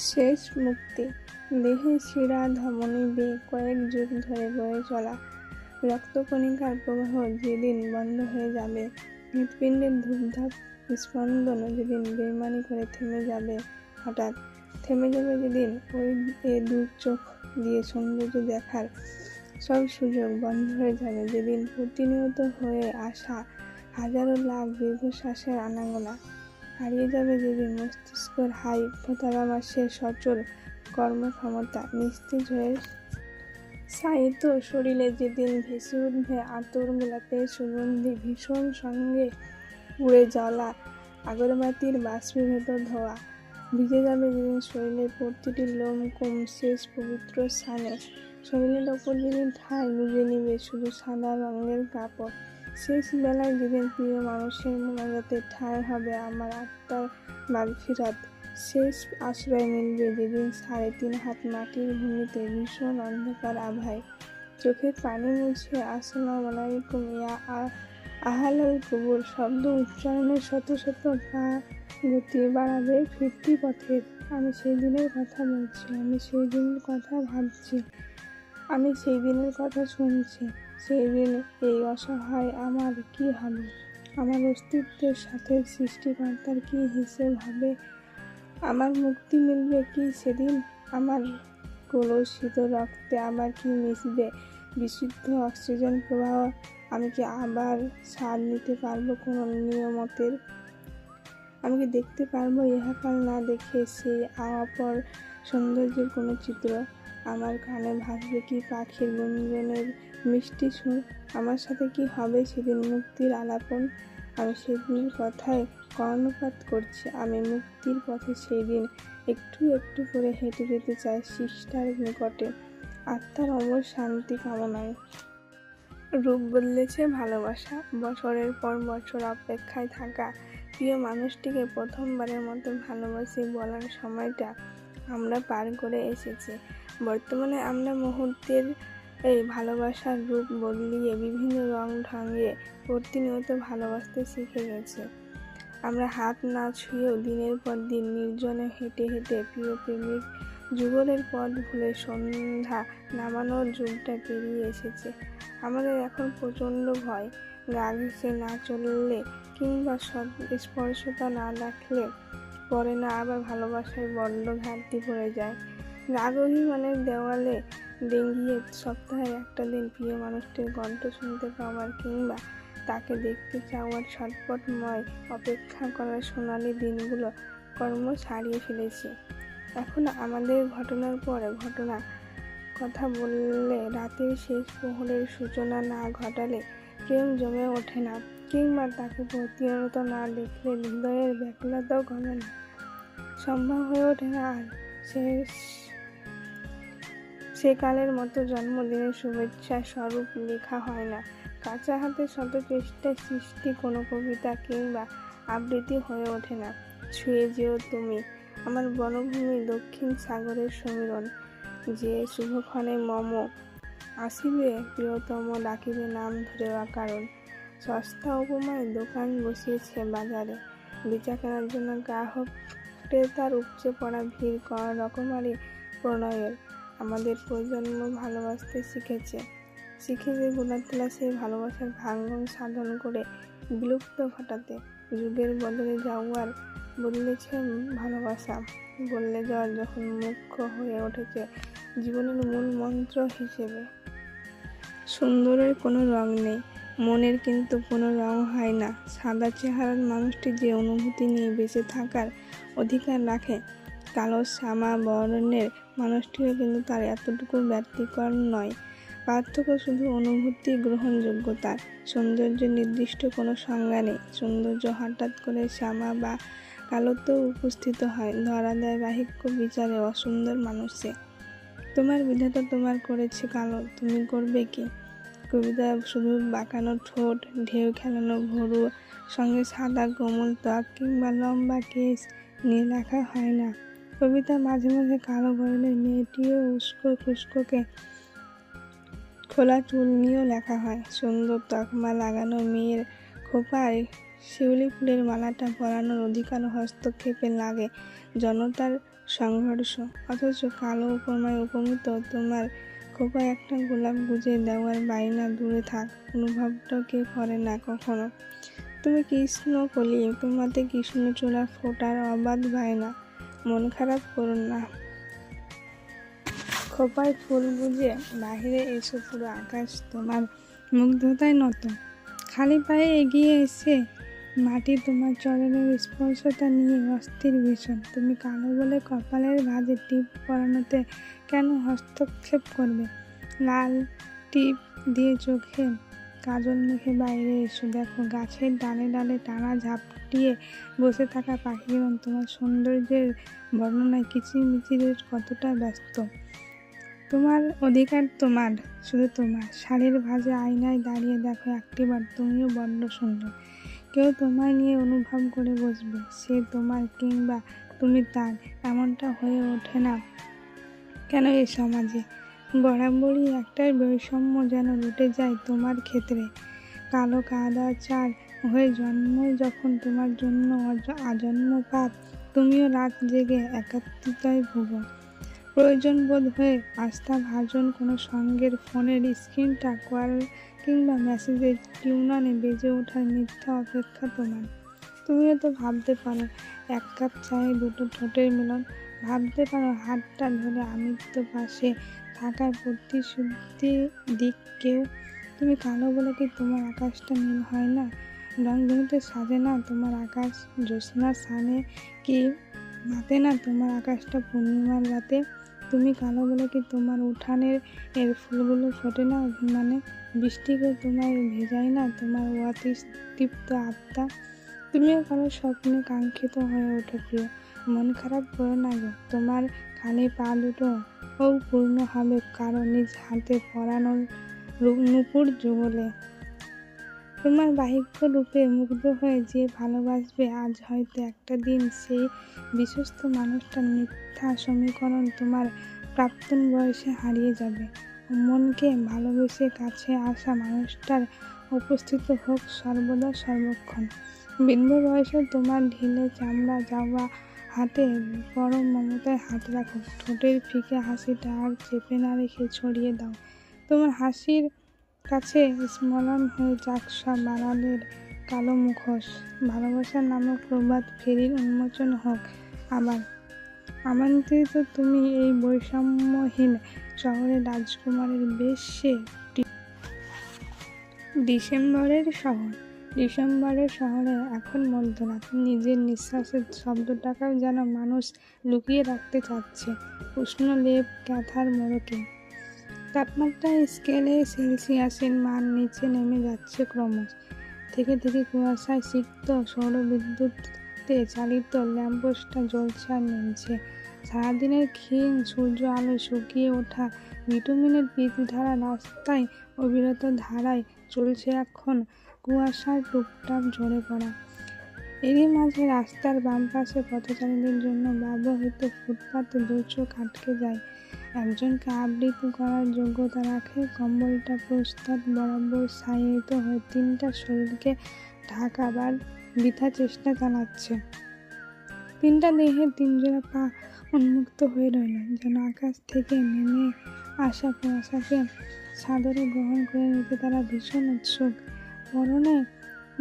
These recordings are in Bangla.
শেষ মুক্তি। দেহে শিরা ধমনী বেয়ে কয়েক যুগ ধরে বয়ে চলা রক্তকণিকার প্রবাহ যেদিন বন্ধ হয়ে যাবে, হৃৎপিণ্ডের ধূপধাপ স্পন্দন যেদিন বেইমানি করে থেমে যাবে, হঠাৎ থেমে যাবে যেদিন এ দু চোখ দিয়ে সৌন্দর্য দেখার সব সুযোগ বন্ধ হয়ে যাবে, যেদিন প্রতিনিয়ত হয়ে আসা হাজারো লাখ দীর্ঘশ্বাসের আনাগোনা হারিয়ে যাবে, যেদিন মস্তিষ্কের হাইপোথ্যালামাসের সচল কর্মক্ষমতা নিস্তেজ হয়ে শায়িত শরীরে যেদিন ভেসে উঠবে আতর গোলাপের সুগন্ধি ভীষণ সঙ্গে উড়ে জ্বলা আগরবাতির বাষ্পীভূত ধোঁয়া ভিজে যাবে যেদিন শরীরের প্রতিটি লোমকূপ শেষ পবিত্র স্থানে, শরীরের ওপর যেদিন ঠাঁই গুঁজে নিবে শুধু সাদা রঙের কাপড়, শেষ বেলায় যেদিন প্রিয় মানুষের মোনাজাতে ঠাঁই হবে আমার আত্মার মাগফিরাত, শেষ আশ্রয় মিলবে যেদিন 3.5 হাত মাটির ভূমিতে ভীষণ অন্ধকার আভায় চোখের পানি মুছে আসসালামু আলাইকুম ইয়া আহলাল কুবুর শব্দ উচ্চারণের শত শত পা গতি বাড়াবে ফিরতি পথের। আমি সেই দিনের কথা বলছি, আমি সেই দিনের কথা ভাবছি, আমি সেই দিনের কথা শুনছি। সেই দিন এই অসহায় আমার কি হবে, আমার অস্তিত্বের সাথে সৃষ্টিকর্তার কি হিসেব হবে, আমার মুক্তি মিলবে কি সেদিন, আমার কলুষিত রক্তে আবার কি মিশবে বিশুদ্ধ অক্সিজেন প্রবাহ, আমি কি আবার স্বাদ নিতে পারবো কোনো নিয়ামতের, আমি কি দেখতে পারবো ইহকাল না দেখে সেই অপর সৌন্দর্যের কোনো চিত্র, আমার কানে ভাসবে কি পাখির গুঞ্জনের মিষ্টি সুর, আমার সাথে কি হবে সেদিন মুক্তির আলাপন, আমি সেদিনের কথায় কর্ণপাত করছি, আমি মুক্তির পথে সেই দিন একটু একটু করে হেঁটে যেতে চাই সৃষ্টার নিকটে আত্মার অমর শান্তি কামনায়। রূপ বদলেছে ভালোবাসা, বছরের পর বছর অপেক্ষায় থাকা প্রিয় মানুষটিকে প্রথমবারের মতো ভালোবাসি বলার সময়টা আমরা পার করে এসেছি। বর্তমানে আমরা মুহূর্তের এই ভালোবাসার রূপ বদলিয়ে বিভিন্ন রং ঢঙে প্রতিনিয়ত ভালোবাসতে শিখে গেছি। আমরা হাত না ছুঁয়েও দিনের পর দিন নির্জনে হেঁটে হেঁটে প্রিয় প্রেমিক যুগলের পথ ভুলে সন্ধ্যা নামানোর যুগটা পেরিয়ে এসেছে। আমাদের এখন প্রচণ্ড ভয়, গা ঘেঁষে না চললে কিংবা সব স্পর্শতা না রাখলে পরে না আবার ভালোবাসায় বড্ড ঘাটতি পড়ে যায়। রাগ অভিমানের দেওয়ালে ডেঙ্গিয়ে সপ্তাহে একটা দিন প্রিয় মানুষটির কণ্ঠ শুনতে পাওয়ার কিংবা তাকে দেখতে চাওয়ার ছটপটময় অপেক্ষা করার সোনালি দিনগুলো কর্ম ছাড়িয়ে ফেলেছি। এখন আমাদের ঘটনার পরে ঘটনা কথা বললে রাতের শেষ প্রহরের সূচনা না ঘটালে প্রেম জমে ওঠে না, কিংবা তাকে প্রতিনিয়ত না দেখলে হৃদয়ের ব্যাকুলতাও কমে না, সম্ভব হয়ে ওঠে না আর সেকালের মতো জন্মদিনের শুভেচ্ছা স্বরূপ লেখা হয় না, কাঁচা হাতে শত চেষ্টায় সৃষ্টি কোনো কবিতা কিংবা আবৃত্তি হয়ে ওঠে না। ছুঁয়ে যেও তুমি আমার বনভূমি দক্ষিণ সাগরের সমীরণ, যে শুভক্ষণে মম আসিবে প্রিয়তম ডাকিবে নাম ধরে অকারণ, সস্তা উপমায় দোকান বসিয়েছে বাজারে, বেচা কেনার জন্য গ্রাহক ক্রেতার উপচে পড়া ভিড় রকমারি প্রণয়ের, আমাদের প্রজন্ম ভালোবাসতে শিখেছে গড়ে তোলা সেই ভালোবাসার ভাঙন সাধন করে বিলুপ্ত ঘটাতে যুগের বদলে যাওয়ার বদলেছে ভালোবাসা, বদলে যাওয়ার যখন মুখ্য হয়ে উঠেছে জীবনের মূল মন্ত্র হিসেবে। সুন্দরের কোনো রং নেই, মনের কিন্তু কোনো রং হয় না। সাদা চেহারার মানুষটি যে অনুভূতি নিয়ে বেঁচে থাকার অধিকার রাখে, কালো শ্যামা বর্ণের মানুষটিও কিন্তু তার এতটুকু ব্যতিক্রম নয়। পার্থক্য শুধু অনুভূতি গ্রহণযোগ্যতার। সৌন্দর্যের নির্দিষ্ট কোনো সংজ্ঞা নেই, সৌন্দর্য হঠাৎ করে শ্যামা বা কালোতেও উপস্থিত হয়, ধরা দেয় বাহিক্য বিচারে অসুন্দর মানুষে। তোমার বিধাতা তোমার করেছে কালো, তুমি করবে কি? কবিতা শুধু বাঁকানো ঠোঁট, ঢেউ খেলানো ভরু সঙ্গে সাদা কোমল ত্বক কিংবা লম্বা কেশ নিয়ে লেখা হয় না। কবিতা মাঝে মাঝে কালো বর্ণের মেয়েটিও উস্কো খুস্কোকে খোলা চুল নিয়েও লেখা হয়। সুন্দর তকমা লাগানো মেয়ের খোঁপায় শিউলি ফুলের মালাটা পরানোর অধিকার হস্তক্ষেপে লাগে জনতার সংঘর্ষ, অথচ কালো উপমায় উপমিত তোমার খোপায় একটা গোলাপ গুজে দেওয়ার বাইনা দূরে থাক, অনুভবটা কে করে না কখনো। তুমি কৃষ্ণকলি, তোমাতে কৃষ্ণচূড়া ফোটার অবাধ বায়না, মন খারাপ করো না। খোপায় ফুল গুজে বাহিরে এসো, পুরো আকাশ তোমার মুগ্ধতায় নত। খালি পায়ে এগিয়ে এসে মাটি তোমার চরণের স্পর্শতা নিয়ে অস্থির ভীষণ। তুমি কালো বলে কপালের ভাঁজে টিপ পরানোতে কেন হস্তক্ষেপ করবে? লাল টিপ দিয়ে চোখে কাজল মেখে বাইরে এসো, দেখো গাছের ডালে ডালে টানা ঝাপটিয়ে বসে থাকা পাখিগণ তোমার সৌন্দর্যের বর্ণনায় কিচিরমিচিরের কতটা ব্যস্ত। তোমার অধিকার, তোমার, শুধু তোমার। শাড়ির ভাঁজে আয়নায় দাঁড়িয়ে দেখো একটিবার, তুমিও বড্ড সুন্দর। কেউ তোমায় নিয়ে অনুভব করে বসবে, সে তোমার কিংবা তুমি তার, এমনটা হয়ে ওঠে না কেন এই সমাজে? বরাবরই একটা বৈষম্য যেন রটে যায় তোমার ক্ষেত্রে। কালো কাদাচার হয়ে জন্মই যখন তোমার জন্য আজন্ম পাপ, তুমিও রাত জেগে একাত্মতায় ভুগো। প্রয়োজন বোধ হয়ে আস্থা ভাজন কোনো সঙ্গের ফোনের স্ক্রিনটা কল কিংবা মেসেজের টিউনানে বেজে ওঠার মিথ্যা অপেক্ষা তোমার। তুমিও তো ভাবতে পারো এক কাপ চায়ে দুটো ঠোঁটের মিলন, ভাবতে পারো হাতটা ধরে আমৃত্য পাশে থাকার প্রতিশ্রুতি দিক কেউ। তুমি কালো বলে কি তোমার আকাশটা নীল হয় না? রংধনুতে সাজে না তোমার আকাশ? জ্যোৎস্নার সানে কি মাতে না তোমার আকাশটা পূর্ণিমার রাতে? তুমি কালো বলে কি তোমার উঠানের ফুলগুলো ফোটে না অভিমানে? বৃষ্টিকে তোমায় ভেজায় না তোমার অতৃপ্ত আত্মা? তুমিও কারো স্বপ্নে কাঙ্ক্ষিত হয়ে ওঠো প্রিয়, মন খারাপ করো না গো। তোমার খালি পা দুটো ও পূর্ণ হবে কারো নিজ হাতে পরানোর নূপুর যুগলে। তোমার বাহিক্য রূপে মুগ্ধ হয়ে যে ভালোবাসবে, আজ হয়তো একটা দিন সেই বিশ্বস্ত মানুষটার মিথ্যা সমীকরণ তোমার প্রাক্তন বয়সে হারিয়ে যাবে। মনকে ভালোবেসে কাছে আসা মানুষটার উপস্থিত হোক সর্বদা সর্বক্ষণ। বৃদ্ধ বয়সে তোমার ঢিলে চামড়া যাওয়া হাতে পরম মমতায় হাত রাখো, ঠোঁটের ফিকে হাসিটা আর চেপে না রেখে ছড়িয়ে দাও। তোমার হাসির কাছে স্মরণ হয়ে যাক সব আড়ালের কালো মুখোশ। ভালোবাসার নামক প্রভাত ফেরির উন্মোচন হোক আবার। আমন্ত্রিত তুমি এই বৈষম্যহীন শহরের রাজকুমারের বেশ্যে। ডিসেম্বরের শহরে এখন মধ্যরাত। নিজের নিঃশ্বাসের শব্দটাকেও যেন মানুষ লুকিয়ে রাখতে চাচ্ছে উষ্ণ লেপ কাঁথার মোড়কে। তাপমাত্রা স্কেলে সেলসিয়াসের মান নিচে নেমে যাচ্ছে ক্রমশ। থেকে থেকে কুয়াশায় সিক্ত সৌরবিদ্যুতে চালিত ল্যাম্পপোস্টটা জ্বলছে আর নিমছে। সারাদিনের ক্ষীণ সূর্য আলো শুকিয়ে ওঠা ভিটামিনের পিচঢালা রাস্তায় অবিরত ধারায় চলছে এখন কুয়াশার টুপটাপ ঝরে পড়া। এরই মাঝে রাস্তার বাম পাশে পথচারীদের জন্য ব্যবহৃত ফুটপাতে দু চোখ আটকে যায়। একজনকে আবৃত করার যোগ্যতা রাখে কম্বলটা প্রস্তাব বরাবর শায়িত হয়ে তিনটা শরীরকে ঢাকাবার বৃথা চেষ্টা চালাচ্ছে। তিনটা দেহের তিনজোড়া পা উন্মুক্ত হয়ে রইল, যেন আকাশ থেকে নেমে আসা কুয়াশাকে সাদরে গ্রহণ করে নিতে তারা ভীষণ উৎসুক। পরনে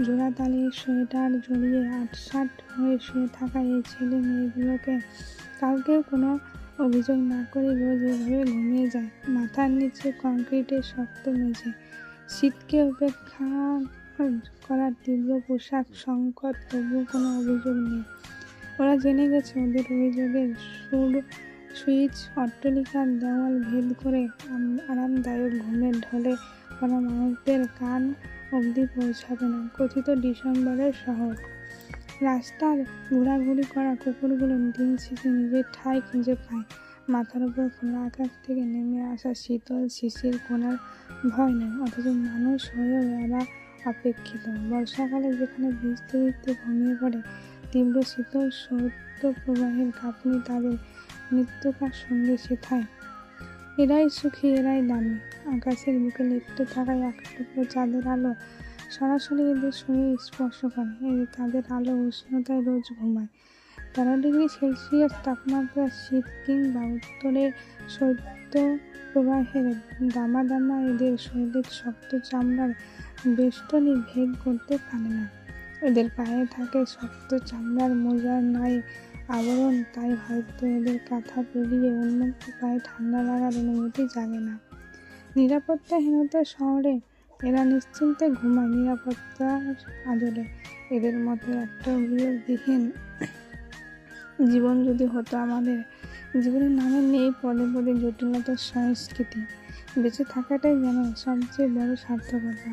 জোড়াতালির সোয়েটার জড়িয়ে আটসাট হয়ে শুয়ে থাকা এই ছেলে মেয়েগুলোকে কাউকে কোনো অভিযোগ না করে রোজ এভাবে ঘুমিয়ে যায় মাথার নিচে কংক্রিটের শক্ত মেঝে। শীতকে উপেক্ষা করার তীব্র পোশাক সংকট, তবু কোনো অভিযোগ নেই। ওরা জেনে গেছে ওদের অভিযোগের সুইচ অট্টালিকার দেওয়াল ভেদ করে আরামদায়ক ঘুমের ঢলে পড়া মানুষদের কান অবধি পৌঁছাবে না। কথিত ডিসেম্বরের শহর। রাস্তার ঘোরাঘুরি করা কুকুরগুলো দিন শেষে নিজের ঠাঁই খুঁজে পায়। মাথার উপর খোলা আকাশ থেকে নেমে আসা শীতল শিশির কোনার ভয় নেই, অথচ মানুষ হয়েও এরা অপেক্ষিত। বর্ষাকালে যেখানে ভিজতে ভিজতে ঘুমিয়ে পড়ে, তীব্র শীতল শৈত্যপ্রবাহের কাঁপুনি তাদের মৃত্যুকার সঙ্গে শেখায়। এরাই সুখী, এরাই দামি। আকাশের বুকে লিপ্ত থাকা এক টুকরো চাঁদের আলো সরাসরি এদের শরীর স্পর্শ করে। তাদের আলো উষ্ণতায় রোজ ঘুমায়। 13°C তাপমাত্রা, শীত কিংবা উত্তরের শৈত্য প্রবাহের দামা এদের শরীরের শক্ত চামড়ার বেষ্টনী ভেদ করতে পারে না। এদের পায়ে থাকে শক্ত চামড়ার মোজার ন্যায় আবরণ, তাই হয়তো এদের কাঁথা পেরিয়ে উন্মুক্ত পায়ে ঠান্ডা লাগার অনুভূতি জাগে না। নিরাপত্তাহীনতার শহরে এরা নিশ্চিন্তে ঘুমায় নিরাপত্তার আদরে। এদের মতো একটা অভিযোগবিহীন জীবন যদি হতো আমাদের জীবনের নামে নেই পদে পদে জটিলতার সংস্কৃতি। বেঁচে থাকাটাই যেন সবচেয়ে বড় সার্থকতা।